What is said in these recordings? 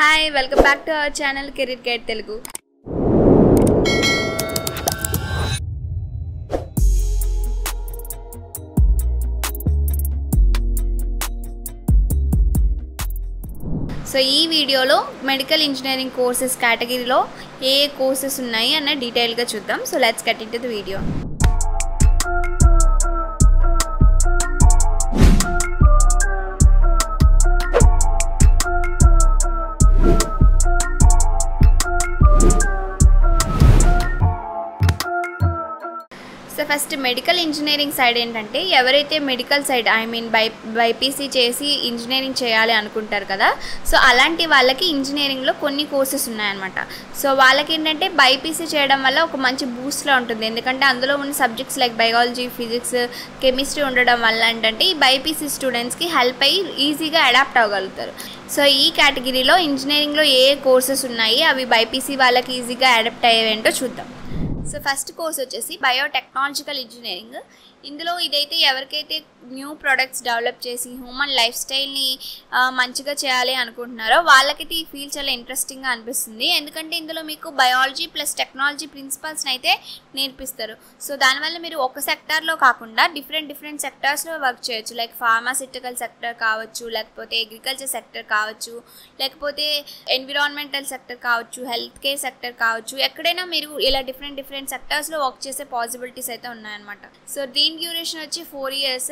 Hi, welcome back to our channel Career Guide Telugu. So ఈ వీడియోలో medical engineering courses కేటగిరీలో ఏ courses ఉన్నాయి అన్న డీటెయిల్ గా చూద్దాం. So let's get into the video. So first medical engineering side ఏంటంటే ఎవరైతే మెడికల్ సైడ్ బైపీసీ చేసి ఇంజనీరింగ్ చేయాలి అనుకుంటారు కదా, సో అలాంటి వాళ్ళకి ఇంజనీరింగ్లో కొన్ని కోర్సెస్ ఉన్నాయన్నమాట. సో వాళ్ళకి ఏంటంటే బైపీసీ చేయడం వల్ల ఒక మంచి బూస్ట్లో ఉంటుంది, ఎందుకంటే అందులో ఉన్న subjects like biology, physics, chemistry ఉండడం వల్ల ఏంటంటే ఈ బైపీసీ స్టూడెంట్స్కి హెల్ప్ అయ్యి ఈజీగా అడాప్ట్ అవ్వగలుగుతారు. సో ఈ కేటగిరీలో ఇంజనీరింగ్లో ఏ కోర్సెస్ ఉన్నాయి, అవి బైపీసీ వాళ్ళకి ఈజీగా అడాప్ట్ అయ్యేవేంటో చూద్దాం. సో ఫస్ట్ కోర్స్ వచ్చేసి బయోటెక్నాలజికల్ ఇంజనీరింగ్. ఇందులో ఇదైతే ఎవరికైతే న్యూ ప్రొడక్ట్స్ డెవలప్ చేసి హ్యూమన్ లైఫ్ స్టైల్ని మంచిగా చేయాలి అనుకుంటున్నారో వాళ్ళకైతే ఈ ఫీల్డ్ చాలా ఇంట్రెస్టింగ్గా అనిపిస్తుంది, ఎందుకంటే ఇందులో మీకు బయాలజీ ప్లస్ టెక్నాలజీ ప్రిన్సిపల్స్ని అయితే నేర్పిస్తారు. సో దానివల్ల మీరు ఒక సెక్టార్లో కాకుండా డిఫరెంట్ సెక్టార్స్లో వర్క్ చేయొచ్చు, లైక్ ఫార్మాసిటికల్ సెక్టర్ కావచ్చు, లేకపోతే అగ్రికల్చర్ సెక్టర్ కావచ్చు, లేకపోతే ఎన్విరాన్మెంటల్ సెక్టర్ కావచ్చు, హెల్త్ కేర్ సెక్టర్ కావచ్చు, ఎక్కడైనా మీరు ఇలా డిఫరెంట్ సెక్టార్స్లో వర్క్ చేసే పాసిబిలిటీస్ అయితే ఉన్నాయన్నమాట. సో దీని డ్యూరేషన్ వచ్చి 4 years.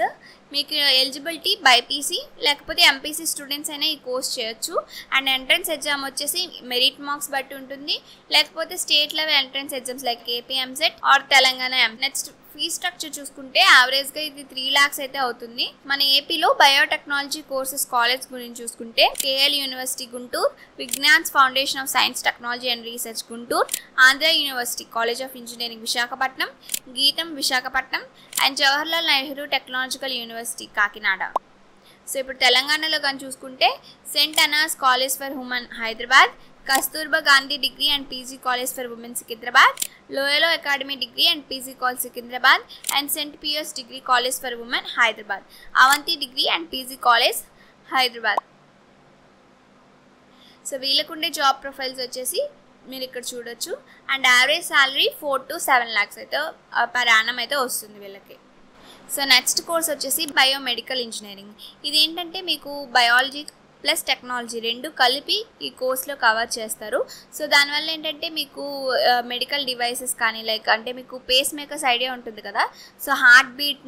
మీకు ఎలిజిబిలిటీ బైపీసీ లేకపోతే ఎంపీసీ స్టూడెంట్స్ అయినా ఈ కోర్స్ చేయొచ్చు. అండ్ ఎంట్రన్స్ ఎగ్జామ్ వచ్చేసి మెరిట్ మార్క్స్ బట్టి ఉంటుంది, లేకపోతే state level entrance exams like AP EAMCET are Telangana next fee structure చూసుకుంటే యావరేజ్గా ఇది 3 lakhs అయితే అవుతుంది. మన ఏపీలో బయోటెక్నాలజీ కోర్సెస్ కాలేజ్ గురించి చూసుకుంటే KL university Guntur, Vignan's foundation of science technology and research Guntur, Andhra university college of engineering Visakhapatnam, Gitam Visakhapatnam and Jawaharlal Nehru technological university Kakinada. So ఇప్పుడు తెలంగాణలో కానీ చూసుకుంటే Saint Ann's college for women Hyderabad, Kasturba Gandhi degree and PG college for women Secunderabad, Loyola academy degree and PG college Secunderabad and Saint Pious degree college for women Hyderabad, Avanthi degree and PG college Hyderabad. So వీళ్ళకుండే job profiles వచ్చేసి మీరు ఇక్కడ చూడొచ్చు. And average salary 4 to 7 lakhs అయితే per annum అయితే వస్తుంది వీళ్ళకి. So next course వచ్చేసి బయోమెడికల్ ఇంజనీరింగ్. ఇది ఏంటంటే మీకు బయాలజీ ప్లస్ టెక్నాలజీ రెండు కలిపి ఈ కోర్స్లో కవర్ చేస్తారు. సో దానివల్ల ఏంటంటే మీకు మెడికల్ డివైసెస్ కానీ లైక్ అంటే మీకు పేస్ మేకర్స్ ఐడియా ఉంటుంది కదా, సో హార్ట్ బీట్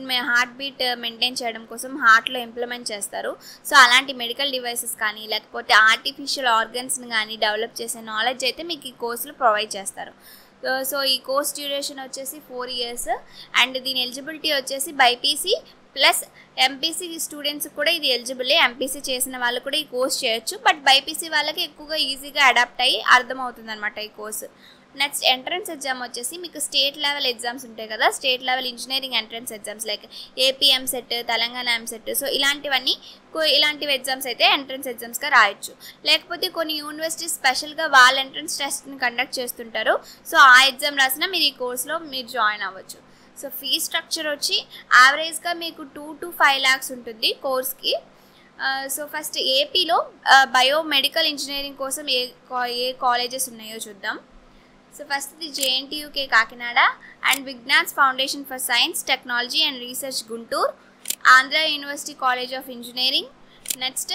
మెయింటైన్ చేయడం కోసం హార్ట్లో ఇంప్లిమెంట్ చేస్తారు. సో అలాంటి మెడికల్ డివైసెస్ కానీ లేకపోతే ఆర్టిఫిషియల్ ఆర్గన్స్ని కానీ డెవలప్ చేసే నాలెడ్జ్ అయితే మీకు ఈ కోర్సులో ప్రొవైడ్ చేస్తారు. సో ఈ కోర్స్ డ్యూరేషన్ వచ్చేసి 4 years అండ్ దీని ఎలిజిబిలిటీ వచ్చేసి బైపీసీ ప్లస్ ఎంపీసీ స్టూడెంట్స్ కూడా ఇది ఎలిజిబులే. ఎంపీసీ చేసిన వాళ్ళు కూడా ఈ కోర్స్ చేయొచ్చు, బట్ బైపీసీ వాళ్ళకి ఎక్కువగా ఈజీగా అడాప్ట్ అయ్యి అర్థమవుతుంది అనమాట ఈ కోర్సు. నెక్స్ట్ ఎంట్రన్స్ ఎగ్జామ్ వచ్చేసి మీకు స్టేట్ లెవెల్ ఎగ్జామ్స్ ఉంటాయి కదా, state level engineering entrance exams like AP EAMCET, Telangana EAMCET, so ఇలాంటివి ఎగ్జామ్స్ అయితే ఎంట్రన్స్ ఎగ్జామ్స్గా రాయొచ్చు. లేకపోతే కొన్ని యూనివర్సిటీస్ స్పెషల్గా వాళ్ళ ఎంట్రన్స్ టెస్ట్ని కండక్ట్ చేస్తుంటారు, సో ఆ ఎగ్జామ్ రాసినా మీరు ఈ కోర్స్లో మీరు జాయిన్ అవ్వచ్చు. సో ఫీ స్ట్రక్చర్ వచ్చి యావరేజ్గా మీకు 2 to 5 lakhs ఉంటుంది కోర్స్కి. సో ఫస్ట్ ఏపీలో బయోమెడికల్ ఇంజనీరింగ్ కోసం ఏ కాలేజెస్ ఉన్నాయో చూద్దాం. So first the JNTUK Kakinada and Vignan's foundation for science technology and research Guntur, Andhra university college of engineering, next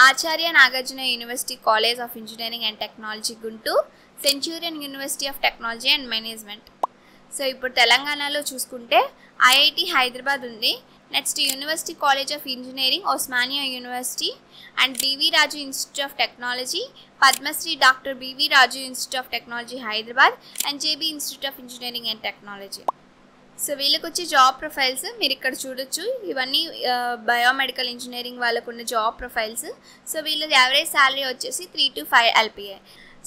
Acharya Nagarjuna university college of engineering and technology Guntur, Centurion university of technology and management. So ఇప్పుడు తెలంగాణలో చూసుకుంటే IIT Hyderabad ఉంది, next university college of engineering Osmania university and BV Raju institute of technology, Padmashri doctor BV Raju institute of technology Hyderabad and JB institute of engineering and technology. So వీళ్ళకి వచ్చే job profiles మీరు ఇక్కడ చూడొచ్చు. ఇవన్నీ బయోమెడికల్ ఇంజనీరింగ్ వాళ్ళకు ఉన్న జాబ్ ప్రొఫైల్స్. సో వీళ్ళ average salary వచ్చేసి 3 to 5 LPA.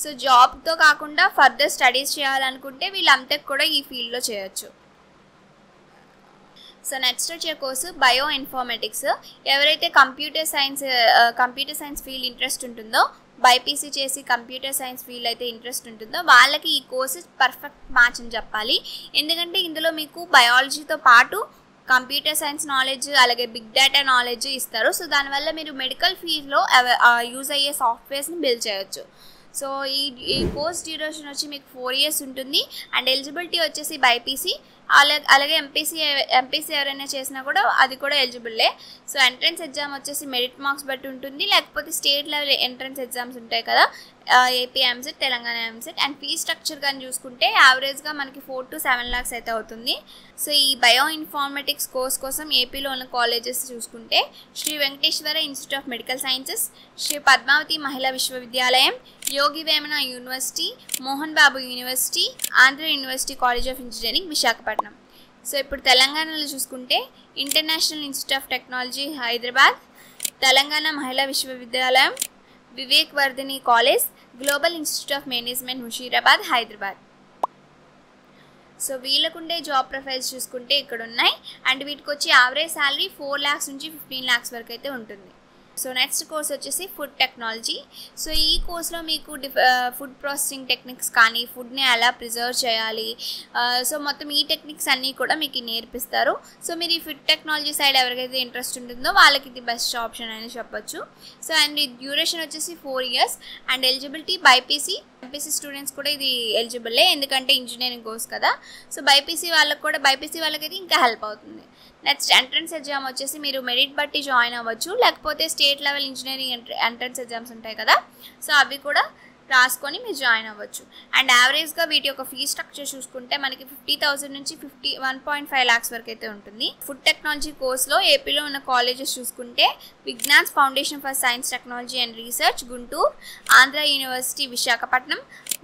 సో జాబ్తో కాకుండా ఫర్దర్ స్టడీస్ చేయాలనుకుంటే వీళ్ళు అంతకు కూడా ఈ ఫీల్డ్లో చేయొచ్చు. సో నెక్స్ట్ వచ్చే కోర్సు బయో ఇన్ఫర్మేటిక్స్. ఎవరైతే కంప్యూటర్ సైన్స్ ఫీల్డ్ ఇంట్రెస్ట్ ఉంటుందో, బైపీసీ చేసి కంప్యూటర్ సైన్స్ ఫీల్డ్ అయితే ఇంట్రెస్ట్ ఉంటుందో వాళ్ళకి ఈ కోర్సు పర్ఫెక్ట్ మ్యాచ్ అని చెప్పాలి, ఎందుకంటే ఇందులో మీకు బయాలజీతో పాటు కంప్యూటర్ సైన్స్ నాలెడ్జ్, అలాగే బిగ్ డేటా నాలెడ్జ్ ఇస్తారు. సో దానివల్ల మీరు మెడికల్ ఫీల్డ్లో యూజ్ అయ్యే సాఫ్ట్వేర్స్ని బిల్డ్ చేయొచ్చు. సో ఈ కోర్స్ డ్యూరేషన్ వచ్చి మీకు 4 years ఉంటుంది. అండ్ ఎలిజిబిలిటీ వచ్చేసి బైపీసీ, అలాగే ఎంపీసీ ఎవరైనా చేసినా కూడా అది కూడా ఎలిజిబుల్లే. సో ఎంట్రన్స్ ఎగ్జామ్ వచ్చేసి మెరిట్ మార్క్స్ బట్టి ఉంటుంది, లేకపోతే స్టేట్ లెవెల్ ఎంట్రన్స్ ఎగ్జామ్స్ ఉంటాయి కదా, AP EAMCET, Telangana EAMCET. And fee structure కానీ చూసుకుంటే యావరేజ్గా మనకి 4 to 7 lakhs అయితే అవుతుంది. సో ఈ బయో ఇన్ఫార్మేటిక్స్ కోర్స్ కోసం ఏపీలో ఉన్న కాలేజెస్ చూసుకుంటే Shri Venkateswara institute of medical sciences, Shri Padmavati Mahila Vishwavidyalayam, Yogi Vemana university, Mohan Babu university, Andhra university college of engineering Visakhapatnam. So ఇప్పుడు తెలంగాణలో చూసుకుంటే international institute of technology Hyderabad, Telangana Mahila Vishwavidyalayam, Vivek Vardhini college, global institute of management Musheerabad Hyderabad. So వీళ్ళకుండే జాబ్ ప్రొఫైల్స్ చూసుకుంటే ఇక్కడ ఉన్నాయి. అండ్ వీటికి వచ్చి యావరేజ్ శాలరీ 4 lakhs నుంచి 15 lakhs వరకు అయితే ఉంటుంది. సో నెక్స్ట్ కోర్స్ వచ్చేసి ఫుడ్ టెక్నాలజీ. సో ఈ కోర్స్లో మీకు ఫుడ్ ప్రాసెసింగ్ టెక్నిక్స్ కానీ, ఫుడ్ని ఎలా ప్రిజర్వ్ చేయాలి, సో మొత్తం ఈ టెక్నిక్స్ అన్నీ కూడా మీకు నేర్పిస్తారు. సో మీరు ఈ ఫుడ్ టెక్నాలజీ సైడ్ ఎవరికైతే ఇంట్రెస్ట్ ఉంటుందో వాళ్ళకి ఇది బెస్ట్ ఆప్షన్ అని చెప్పొచ్చు. సో అండ్ డ్యూరేషన్ వచ్చేసి 4 years. And eligibility BiPC, MPC students కూడా ఇది ఎలిజిబుల్లే, ఎందుకంటే ఇంజనీరింగ్ కోర్స్ కదా. సో బైపీసీ వాళ్ళకైతే ఇంకా హెల్ప్ అవుతుంది. నెక్స్ట్ ఎంట్రన్స్ ఎగ్జామ్ వచ్చేసి మీరు మెరిట్ బట్టి జాయిన్ అవ్వచ్చు, లేకపోతే state level engineering entrance exams ఉంటాయి కదా, సో అవి కూడా రాసుకొని మీరు జాయిన్ అవ్వచ్చు. అండ్ యావరేజ్గా వీటి యొక్క ఫీ స్ట్రక్చర్ చూసుకుంటే మనకి 50,000 నుంచి 1.5 lakhs వరకు అయితే ఉంటుంది. ఫుడ్ టెక్నాలజీ కోర్స్లో ఏపీలో ఉన్న కాలేజెస్ చూసుకుంటే Vignan's foundation for science technology and research Guntur, Andhra university Visakhapatnam,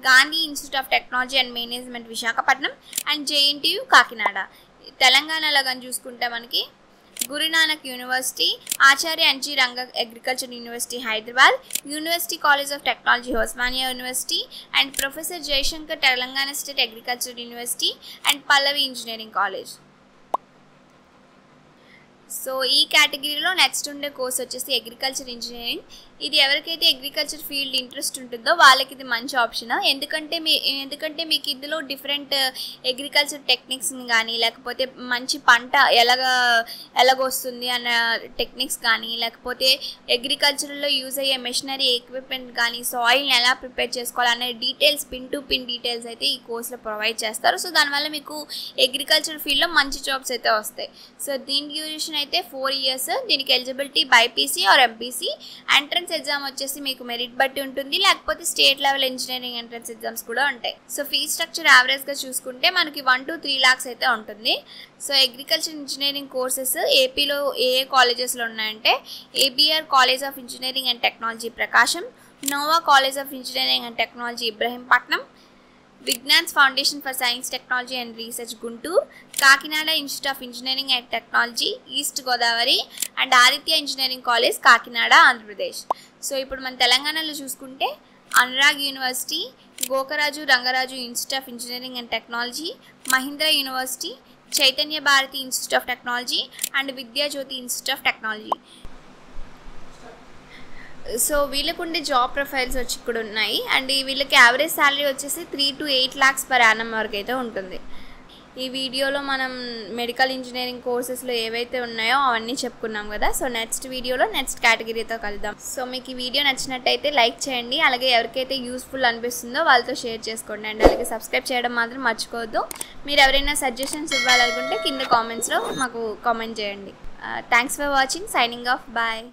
Gandhi institute of technology and management Visakhapatnam, and JNTU Kakinada. తెలంగాణలో కానీ చూసుకుంటే మనకి Guru Nanak university, Acharya NG Ranga agriculture university Hyderabad, university college of technology Osmania university, and professor Jayashankar Telangana state agriculture university, and Pallavi engineering college. So ఈ కేటగిరీలో next ఉండే course వచ్చేసి agriculture engineering. ఇది ఎవరికైతే అగ్రికల్చర్ ఫీల్డ్ ఇంట్రెస్ట్ ఉంటుందో వాళ్ళకి ఇది మంచి ఆప్షన్. ఎందుకంటే మీకు ఇందులో డిఫరెంట్ అగ్రికల్చర్ టెక్నిక్స్ని కానీ, లేకపోతే మంచి పంట ఎలాగొస్తుంది అన్న టెక్నిక్స్ కానీ, లేకపోతే అగ్రికల్చర్లో యూజ్ అయ్యే మెషినరీ ఎక్విప్మెంట్ కానీ, సాయిల్ని ఎలా ప్రిపేర్ చేసుకోవాలనే details, pin to pin details అయితే ఈ కోర్స్లో ప్రొవైడ్ చేస్తారు. సో దానివల్ల మీకు అగ్రికల్చర్ ఫీల్డ్లో మంచి జాబ్స్ అయితే వస్తాయి. సో దీని డ్యూరేషన్ అయితే 4 years. దీనికి eligibility BiPC or MPC. Entrance exam వచ్చేసి మీకు మెరిట్ బట్టి ఉంటుంది, లేకపోతే state level engineering entrance exams కూడా ఉంటాయి. సో ఫీ స్ట్రక్చర్ యావరేజ్గా చూసుకుంటే మనకి 1 to 3 lakhs అయితే ఉంటుంది. సో అగ్రికల్చర్ ఇంజనీరింగ్ కోర్సెస్ ఏపీలో ఏ కాలేజెస్లో ఉన్నాయంటే ABR college of engineering and technology Prakasam, Nova college of engineering and technology Ibrahimpatnam, Vignan's foundation for science technology and research Guntur, Kakinada institute of engineering and technology east Godavari, and Aditya engineering college Kakinada Andhra Pradesh. So ఇప్పుడు మన తెలంగాణలో చూసుకుంటే Anurag university, Gokaraju Rangaraju institute of engineering and technology, Mahindra university, Chaitanya Bharathi institute of technology, and Vidya Jyothi institute of technology. So వీళ్ళకు ఉండే job profiles వచ్చి ఇక్కడ ఉన్నాయి. And వీళ్ళకి యావరేజ్ శాలరీ వచ్చేసి 3 to 8 lakhs per annum వరకు అయితే ఉంటుంది. ఈ వీడియోలో మనం మెడికల్ ఇంజనీరింగ్ కోర్సెస్లో ఏవైతే ఉన్నాయో అవన్నీ చెప్పుకున్నాం కదా. సో నెక్స్ట్ వీడియోలో నెక్స్ట్ కేటగిరీతో కలుద్దాం. సో మీకు ఈ వీడియో నచ్చినట్టయితే లైక్ చేయండి, అలాగే ఎవరికైతే యూస్ఫుల్ అనిపిస్తుందో వాళ్ళతో షేర్ చేసుకోండి. అండ్ అలాగే సబ్స్క్రైబ్ చేయడం మాత్రం మర్చిపోవద్దు. మీరు ఎవరైనా సజెషన్స్ ఇవ్వాలనుకుంటే కింద కామెంట్స్లో మాకు కామెంట్ చేయండి. Thanks for watching. Signing off. Bye.